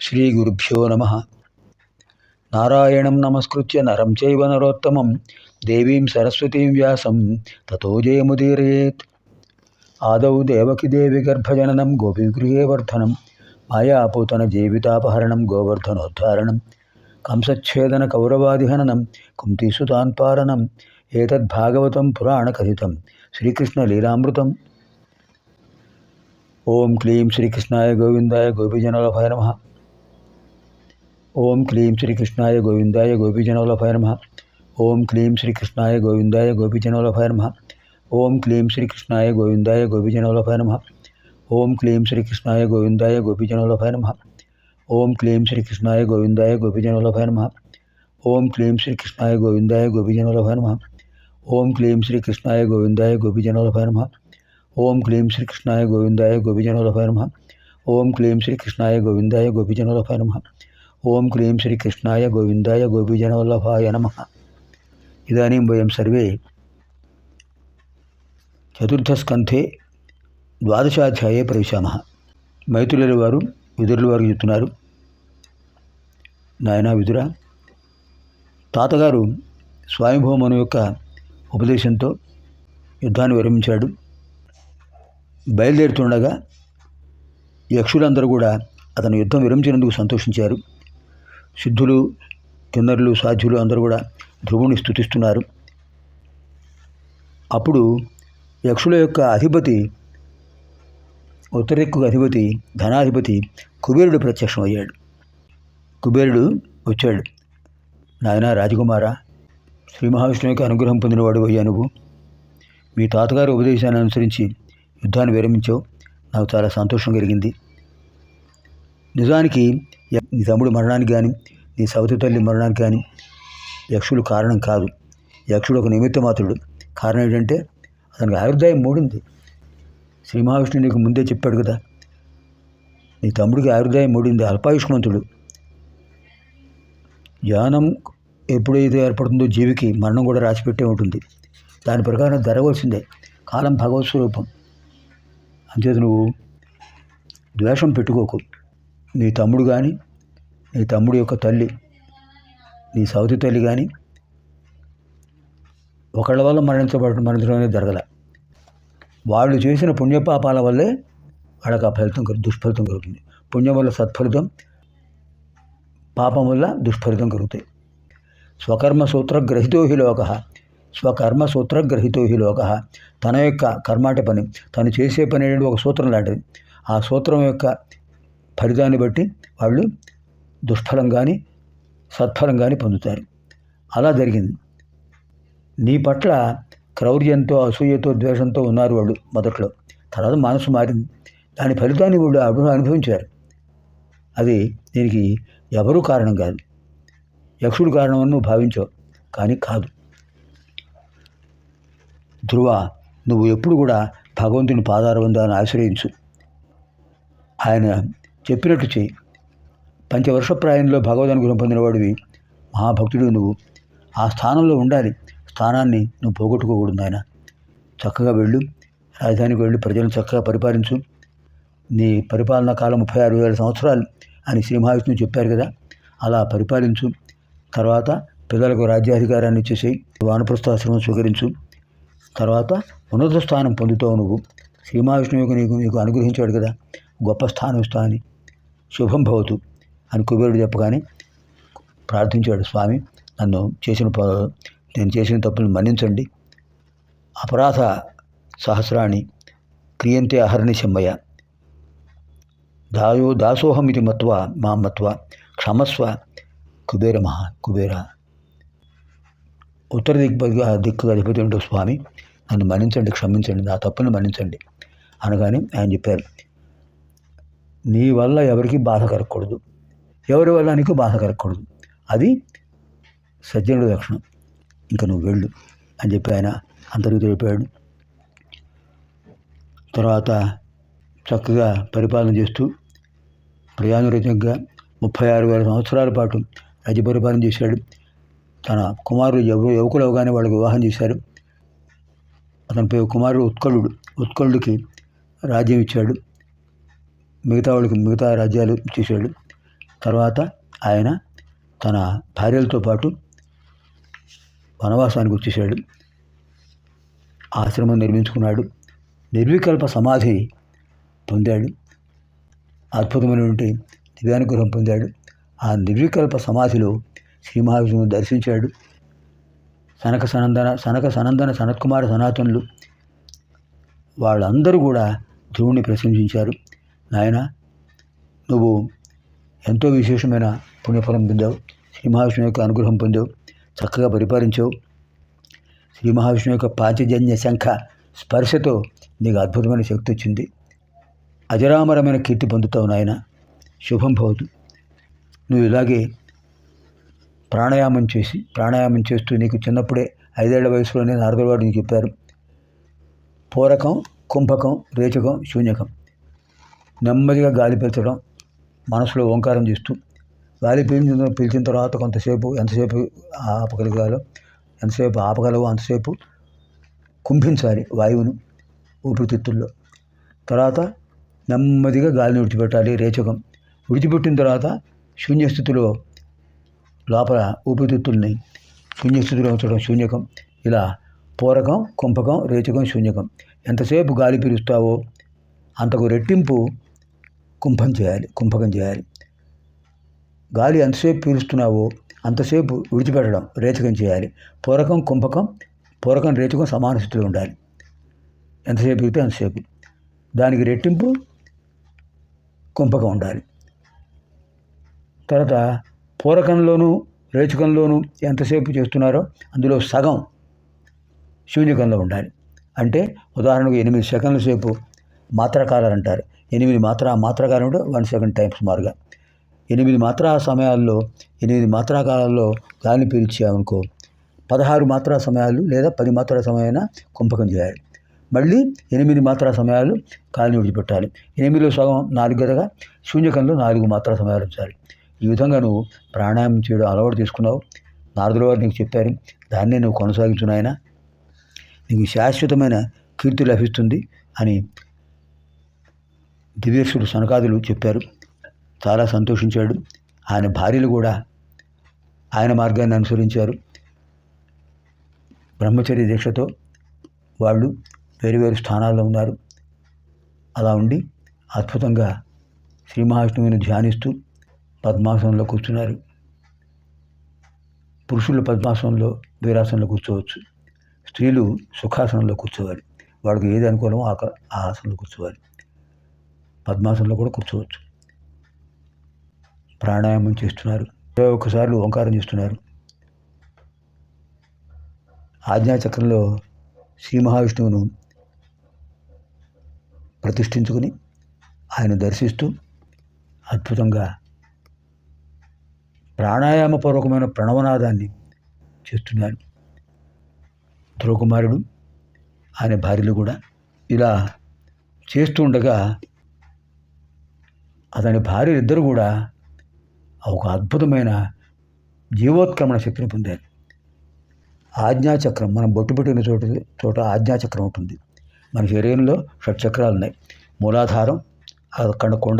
శ్రీగురుభ్యో నమః. నారాయణం నమస్కృత్య నరం చైవ నరోత్తమం దేవీం సరస్వతీం వ్యాసం తతో జయముదీరయేత్. ఆదౌ దేవకి దేవి గర్భజననం గోపీగృహే వర్ధనం మాయాపూతన జీవితాపహరణం గోవర్ధనోద్ధారణం కంసచ్ఛేదన కౌరవాదిహననం కుంతీసుతాన్పారణం ఏతద్భాగవతం పురాణకథితం శ్రీకృష్ణలీలామృతం. ఓం క్లీం శ్రీకృష్ణాయ గోవిందాయ గోపీజనవల్లభాయ నమః. ఓం క్లీం శ్రీకృష్ణాయ గోవిందాయ గోపీజనవల్లభాయ నమః. ఓం క్లీం శ్రీకృష్ణాయ గోవిందాయ గోపీజనవల్లభాయ నమః. ఓం క్లీం శ్రీకృష్ణాయ గోవిందాయ గోపీజనవల్లభాయ నమః. ఓం క్లీం శ్రీకృష్ణాయ గోవిందాయ గోపీజనవల్లభాయ నమః. ఓం క్లీం శ్రీకృష్ణాయ గోవిందాయ గోపీజనవల్లభాయ నమః. ఓం క్లీం శ్రీకృష్ణాయ గోవిందాయ గోపీజనవల్లభాయ నమః. ఓం క్లీం శ్రీకృష్ణాయ గోవిందాయ గోపీజనవల్లభాయ నమః. ఓం క్లీం శ్రీకృష్ణాయ గోవిందాయ గోపీజనవల్లభాయ నమః. ఓం క్లీం శ్రీకృష్ణాయ గోవిందాయ గోపీజనవల్లభాయ నమః. ఓం క్లీం శ్రీకృష్ణాయ గోవిందాయ గోపీజనవల్లభాయ నమః. ఇదానీం వయం సర్వే చతుర్థస్కంధే ద్వాదశాధ్యాయే ప్రవిశామః. మైత్రుల వారు విదురుల వారు చెప్తున్నారు, నాయనా విదుర, తాతగారు స్వయంభూమను యొక్క ఉపదేశంతో యుద్ధాన్ని విరమించాడు. బయలుదేరుతుండగా యక్షులందరూ కూడా అతను యుద్ధం విరమించినందుకు సంతోషించారు. సిద్ధులు, కిన్నరులు, సాధ్యులు అందరూ కూడా ధ్రువుని స్తుతిస్తున్నారు. అప్పుడు యక్షుల యొక్క అధిపతి, ఉత్తరదిక్కు అధిపతి, ధనాధిపతి కుబేరుడు ప్రత్యక్షమయ్యాడు. కుబేరుడు వచ్చాడు, నాయన రాజకుమార, శ్రీ మహావిష్ణువు యొక్క అనుగ్రహం పొందినవాడు అయ్యా నువ్వు. మీ తాతగారి ఉపదేశాన్ని అనుసరించి యుద్ధాన్ని విరమించావు, నాకు చాలా సంతోషం కలిగింది. నిజానికి నీ తమ్ముడు మరణానికి కానీ నీ సవతి తల్లి మరణానికి కానీ యక్షులు కారణం కాదు. యక్షుడు ఒక నిమిత్త మాత్రుడు. కారణం ఏంటంటే అతనికి ఆయుర్దాయం మూడింది. శ్రీ మహావిష్ణువు నీకు ముందే చెప్పాడు కదా, నీ తమ్ముడికి ఆయుర్దాయం మూడింది, అల్పాయుష్మంతుడు. జ్ఞానం ఎప్పుడైతే ఏర్పడుతుందో జీవికి మరణం కూడా రాసిపెట్టే ఉంటుంది. దాని ప్రకారం జరగవలసిందే. కాలం భగవత్ స్వరూపం. అంచేత నువ్వు ద్వేషం పెట్టుకోకు. నీ తమ్ముడు కానీ, నీ తమ్ముడి యొక్క తల్లి, నీ సవతి తల్లి కానీ ఒకళ్ళ వల్ల మరణించడం అనేది జరగల. వాళ్ళు చేసిన పుణ్యపాపాల వల్లే వాళ్ళకి ఆ ఫలితం, దుష్ఫలితం కలుగుతుంది. పుణ్యం వల్ల సత్ఫలితం, పాపం వల్ల దుష్ఫలితం కలుగుతాయి. స్వకర్మసూత్రగ్రహితో హి లోకః, స్వకర్మసూత్రగ్రహితో హి లోకః. తన యొక్క కర్మాట పని, తను చేసే పని అనేది ఒక సూత్రం లాంటిది. ఆ సూత్రం యొక్క ఫలితాన్ని బట్టి వాళ్ళు దుష్ఫలం కానీ సత్ఫలం కానీ పొందుతారు. అలా జరిగింది. నీ పట్ల క్రౌర్యంతో, అసూయతో, ద్వేషంతో ఉన్నారు వాళ్ళు మొదట్లో. తర్వాత మనసు మారింది. దాని ఫలితాన్ని వాళ్ళు అనుభవించారు. అది దీనికి ఎవరూ కారణం కాదు. యక్షుడు కారణమని నువ్వు భావించావు, కానీ కాదు. ధ్రువ, నువ్వు ఎప్పుడు కూడా భగవంతుని పాదారవిందాన్ని ఆశ్రయించు. ఆయన చెప్పినట్టు చేయి. పంచవర్షప్రాయంలో భగవద్ అనుగ్రహం పొందినవాడివి, మహాభక్తుడు నువ్వు. ఆ స్థానంలో ఉండాలి. స్థానాన్ని నువ్వు పోగొట్టుకోకూడదు నాయన. చక్కగా వెళ్ళు, రాజధానికి వెళ్ళి ప్రజలను చక్కగా పరిపాలించు. నీ పరిపాలనా కాలం 36,000 సంవత్సరాలు అని శ్రీ మహావిష్ణువు చెప్పారు కదా, అలా పరిపాలించు. తర్వాత పిల్లలకు రాజ్యాధికారాన్ని ఇచ్చేసేయి. వానప్రస్థాశ్రమం స్వీకరించు. తర్వాత ఉన్నత స్థానం పొందుతావు నువ్వు. శ్రీ మహావిష్ణువుకి నీకు అనుగ్రహించాడు కదా, గొప్ప స్థానం ఇస్తా అని. శుభం భవతు అని కుబేరుడు చెప్పగానే ప్రార్థించాడు, స్వామి నేను చేసిన తప్పులను మన్నించండి. అపరాధ సహస్రాన్ని క్రియంతే అహర్నిశమ్మయ దాసోహం ఇది మత్వా మాం మత్వా క్షమస్వ కుబేర. ఉత్తర దిక్కు అధిపతి ఉంటూ, స్వామి నన్ను మన్నించండి, క్షమించండి, నా తప్పును మన్నించండి అనగానే ఆయన చెప్పారు, నీ వల్ల ఎవరికి బాధ కలగకూడదు, ఎవరి వల్ల నీకు బాధ కలగకూడదు. అది సజ్జనుడి లక్షణం. ఇంకా నువ్వు వెళ్ళు అని చెప్పి ఆయన అందరికీ తెలిపాడు. తర్వాత చక్కగా పరిపాలన చేస్తూ ప్రజానురతంగా 36,000 సంవత్సరాల పాటు రాజ్య పరిపాలన చేశాడు. తన కుమారుడు యువకులు అవగానే వాళ్ళకి వివాహం చేశారు. అతనిపై కుమారుడు ఉత్కళుడికి రాజ్యం ఇచ్చాడు. మిగతా వాళ్ళకి మిగతా రాజ్యాలు ఇచ్చేసాడు. తర్వాత ఆయన తన భార్యలతో పాటు వనవాసానికి వచ్చేసాడు. ఆశ్రమం నిర్మించుకున్నాడు. నిర్వికల్ప సమాధి పొందాడు. అద్భుతమైనటువంటి దివ్యానుగ్రహం పొందాడు. ఆ నిర్వికల్ప సమాధిలో శ్రీ మహావిష్ణువుని దర్శించాడు. సనక సనందన సనత్కుమార సనాతనులు వాళ్ళందరూ కూడా ధ్రువుని ప్రశంసించారు. నాయన, నువ్వు ఎంతో విశేషమైన పుణ్యఫలం పొందావు, శ్రీ మహావిష్ణువు యొక్క అనుగ్రహం పొందావు, చక్కగా పరిపాలించావు. శ్రీ మహావిష్ణువు యొక్క పాంచజన్య శంఖ స్పర్శతో నీకు అద్భుతమైన శక్తి వచ్చింది. అజరామరమైన కీర్తి పొందుతావు నాయన, శుభం భవతు. నువ్వు ఇలాగే ప్రాణాయామం చేస్తూ నీకు చిన్నప్పుడే 5 ఏళ్ల వయసులోనే నారదుల వారు నీకు చెప్పారు, పూరకం, కుంభకం, రేచకం, శూన్యకం. నెమ్మదిగా గాలి పీల్చడం, మనసులో ఓంకారం చేస్తూ గాలి పీల్చిన తర్వాత ఎంతసేపు ఆపగలవో అంతసేపు కుంభించాలి వాయువును ఊపిరితిత్తుల్లో. తర్వాత నెమ్మదిగా గాలిని విడిచిపెట్టాలి, రేచకం. విడిచిపెట్టిన తర్వాత శూన్యస్థితిలో లోపల ఊపిరితిత్తుల్ని శూన్యస్థితిలో ఉంచడం శూన్యకం. ఇలా పూరకం, కుంభకం, రేచకం, శూన్యకం. ఎంతసేపు గాలి పీలుస్తావో అంతకు రెట్టింపు కుంభకం చేయాలి. గాలి ఎంతసేపు పీలుస్తున్నావో అంతసేపు విడిచిపెట్టడం రేచకం చేయాలి. పూరకం రేచకం సమాన స్థితిలో ఉండాలి. ఎంతసేపు పీలితే అంతసేపు. దానికి రెట్టింపు కుంభకం ఉండాలి. తర్వాత పూరకంలోనూ రేచకంలోనూ ఎంతసేపు చేస్తున్నారో అందులో సగం శూన్యకంలో ఉండాలి. అంటే ఉదాహరణకు 8 సెకండ్ల సేపు మాత్రాకాలాలు అంటారు. 8 మాత్రాకాలం అంటే 1 సెకండ్ టైం సుమారుగా. 8 మాత్రాకాలాల్లో గాలిని పీల్చామనుకో 16 మాత్రా సమయాలు లేదా 10 మాత్రా సమయమైనా కుంభకం చేయాలి. మళ్ళీ 8 మాత్రా సమయాలు గాలిని విడిచిపెట్టాలి. 8లో సగం 4 గదగా శూన్యకంలో 4 మాత్రా సమయాలు ఉంచాలి. ఈ విధంగా నువ్వు ప్రాణాయామం చేయడం అలవాటు చేసుకున్నావు. నారదుల వారు నీకు చెప్పారు, దాన్నే నువ్వు కొనసాగించు నాయన, నీకు శాశ్వతమైన కీర్తి లభిస్తుంది అని దివ్యేశ్వరుడు సనకాదులు చెప్పారు. చాలా సంతోషించాడు. ఆయన భార్యలు కూడా ఆయన మార్గాన్ని అనుసరించారు. బ్రహ్మచర్య దీక్షతో వాళ్ళు వేరు స్థానాల్లో ఉన్నారు. అలా ఉండి అద్భుతంగా శ్రీ మహావిష్ణువుని ధ్యానిస్తూ పద్మాసనంలో కూర్చున్నారు. పురుషులు పద్మాసనంలో వీరాసనంలో కూర్చోవచ్చు, స్త్రీలు సుఖాసనంలో కూర్చోవాలి. వాళ్ళకి ఏది అనుకూలమో ఆ ఆసనంలో కూర్చోవాలి. పద్మాసనంలో కూడా కూర్చోవచ్చు. ప్రాణాయామం చేస్తున్నారు. 21 సార్లు ఓంకారం చేస్తున్నారు. ఆజ్ఞాచక్రంలో శ్రీ మహావిష్ణువును ప్రతిష్ఠించుకుని ఆయన దర్శిస్తూ అద్భుతంగా ప్రాణాయామపూర్వకమైన ప్రణవనాదాన్ని చేస్తున్నారు. ధ్రువకుమారుడు ఆయన భార్యలు కూడా ఇలా చేస్తూ ఉండగా అతని భార్యలు ఇద్దరు కూడా ఒక అద్భుతమైన జీవోత్క్రమణ శక్తిని పొందారు. ఆజ్ఞాచక్రం, మనం బొట్టు పెట్టిన చోట ఆజ్ఞాచక్రం ఉంటుంది. మన శరీరంలో 6 చక్రాలు ఉన్నాయి. మూలాధారం,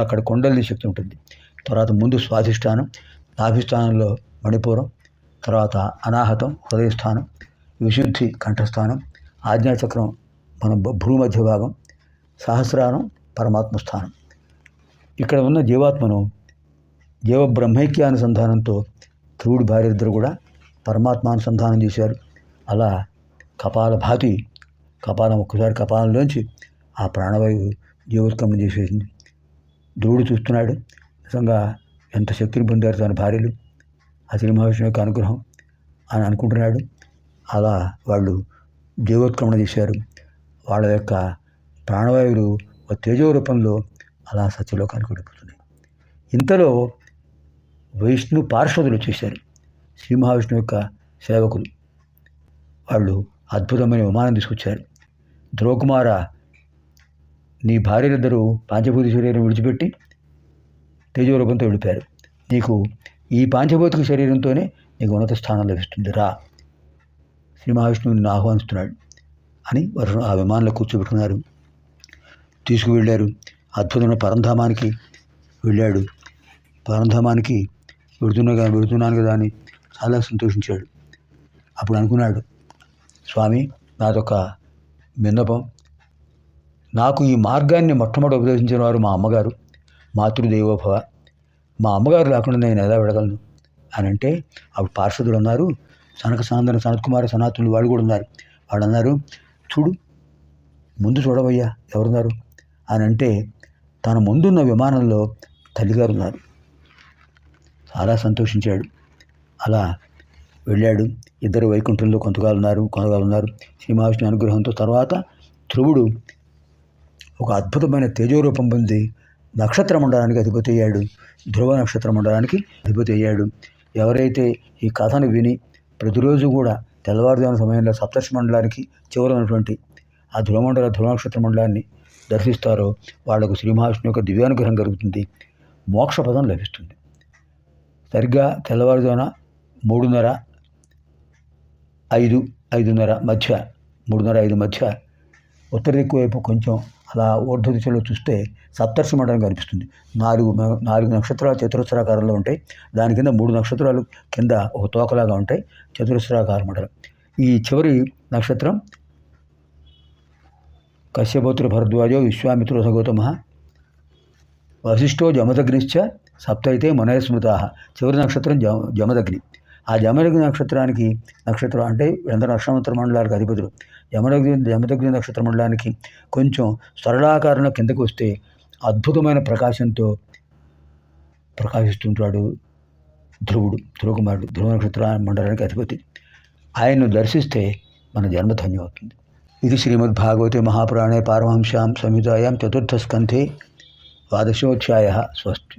అక్కడ కొండలిని శక్తి ఉంటుంది. తర్వాత ముందు స్వాధిష్టానం, నాభిస్థానంలో మణిపూరం, తర్వాత అనాహతం హృదయస్థానం, విశుద్ధి కంఠస్థానం, ఆజ్ఞాచక్రం మన భూమధ్య భాగం, సహస్రారం పరమాత్మ స్థానం. ఇక్కడ ఉన్న జీవాత్మను జీవబ్రహ్మైక్యానుసంధానంతో ధ్రువుడి భార్య ఇద్దరు కూడా పరమాత్మానుసంధానం చేశారు. అలా ఒక్కసారి కపాలంలోంచి ఆ ప్రాణవాయువు జీవోత్క్రమణ చేసేసింది. ధ్రువుడు చూస్తున్నాడు, నిజంగా ఎంత శక్తిని పొందారు తన భార్యలు, ఆ శ్రీ మహావిష్ణువు యొక్క అనుగ్రహం అని అనుకుంటున్నాడు. అలా వాళ్ళు జీవోత్క్రమణ చేశారు. వాళ్ళ యొక్క ప్రాణవాయువులు ఒక తేజో రూపంలో అలా సత్యలోకానికి వెళ్ళిపోతున్నాయి. ఇంతలో విష్ణు పార్షదులు వచ్చేసారు, శ్రీ మహావిష్ణువు యొక్క సేవకులు. వాళ్ళు అద్భుతమైన విమానం తీసుకొచ్చారు. ధ్రువకుమార, నీ భార్యలిద్దరూ పాంచభూత శరీరం విడిచిపెట్టి తేజోరూపంతో వెళ్ళిపోయారు. నీకు ఈ పాంచభౌతిక శరీరంతోనే నీకు ఉన్నత స్థానం లభిస్తుంది, రా. శ్రీ మహావిష్ణువుని ఆహ్వానిస్తున్నాడు అని వారు ఆ విమానంలో కూర్చోబెట్టుకున్నారు. తీసుకువెళ్ళారు. అద్భుతమైన పరంధామానికి వెళ్ళాడు. పరంధామానికి వెళుతున్నాను కదా అని చాలా సంతోషించాడు. అప్పుడు అనుకున్నాడు, స్వామి నాదొక విన్నపం. నాకు ఈ మార్గాన్ని మొట్టమొదటి ఉపదేశించిన వారు మా అమ్మగారు, మాతృదేవోభవ. మా అమ్మగారు లేకుండా నేను ఎలా వెళ్ళగలను అని అంటే, అప్పుడు పార్షదులు అన్నారు, సనత్కుమార సనాతులు వాళ్ళు కూడా ఉన్నారు. వాళ్ళు అన్నారు, చూడు ముందు చూడవయ్యా ఎవరున్నారు అని అంటే, తన ముందున్న విమానంలో తల్లిగారు ఉన్నారు. చాలా సంతోషించాడు. అలా వెళ్ళాడు. ఇద్దరు వైకుంఠంలో కొంతకాలం ఉన్నారు. శ్రీ మహావిష్ణువు అనుగ్రహంతో తర్వాత ధ్రువుడు ఒక అద్భుతమైన తేజోరూపం పొంది నక్షత్ర మండలానికి అధిపతి అయ్యాడు. ధ్రువ నక్షత్ర మండలానికి అధిపతి అయ్యాడు. ఎవరైతే ఈ కథను విని ప్రతిరోజు కూడా తెల్లవారుజామున సమయంలో సప్తర్షి మండలానికి చివరనటువంటి ఆ ధ్రువ నక్షత్ర మండలాన్ని దర్శిస్తారో వాళ్లకు శ్రీ మహావిష్ణువు యొక్క దివ్యానుగ్రహం కలుగుతుంది, మోక్షపదం లభిస్తుంది. సరిగ్గా తెల్లవారుజామున 3:30, 5:30 మధ్య 3:30, 5 మధ్య ఉత్తర దిక్కు వైపు కొంచెం అలా ఊర్ధ్వ దిశలో చూస్తే సప్తర్షి మండలం కనిపిస్తుంది. 4 నక్షత్రాలు చతురస్రాకారంలో ఉంటాయి. దాని కింద 3 నక్షత్రాలు కింద ఒక తోకలాగా ఉంటాయి. చతురస్రాకార మండలం. ఈ చివరి నక్షత్రం కశ్యపోత్ర భరద్వాజో విశ్వామిత్రో సగౌతమ వశిష్ఠో జమదగ్నిశ్చ సప్తైతే మనయస్మృతా. చివరి నక్షత్రం జమదగ్ని. ఆ జమదగ్ని నక్షత్రం అంటే నక్షత్ర మండలాలకు అధిపతులు. జమదగ్ని నక్షత్ర మండలానికి కొంచెం సరళాకారంలో కిందకు వస్తే అద్భుతమైన ప్రకాశంతో ప్రకాశిస్తుంటాడు ధ్రువకుమారుడు. ధ్రువ నక్షత్ర మండలానికి అధిపతి. ఆయన్ను దర్శిస్తే మన జన్మ ధన్యమవుతుంది. ఇది శ్రీమద్భాగవతే మహాపురాణే పారమహంస్యాం సంహితాయాం 4th స్కంధే 12ోऽధ్యాయः. స్వస్తి.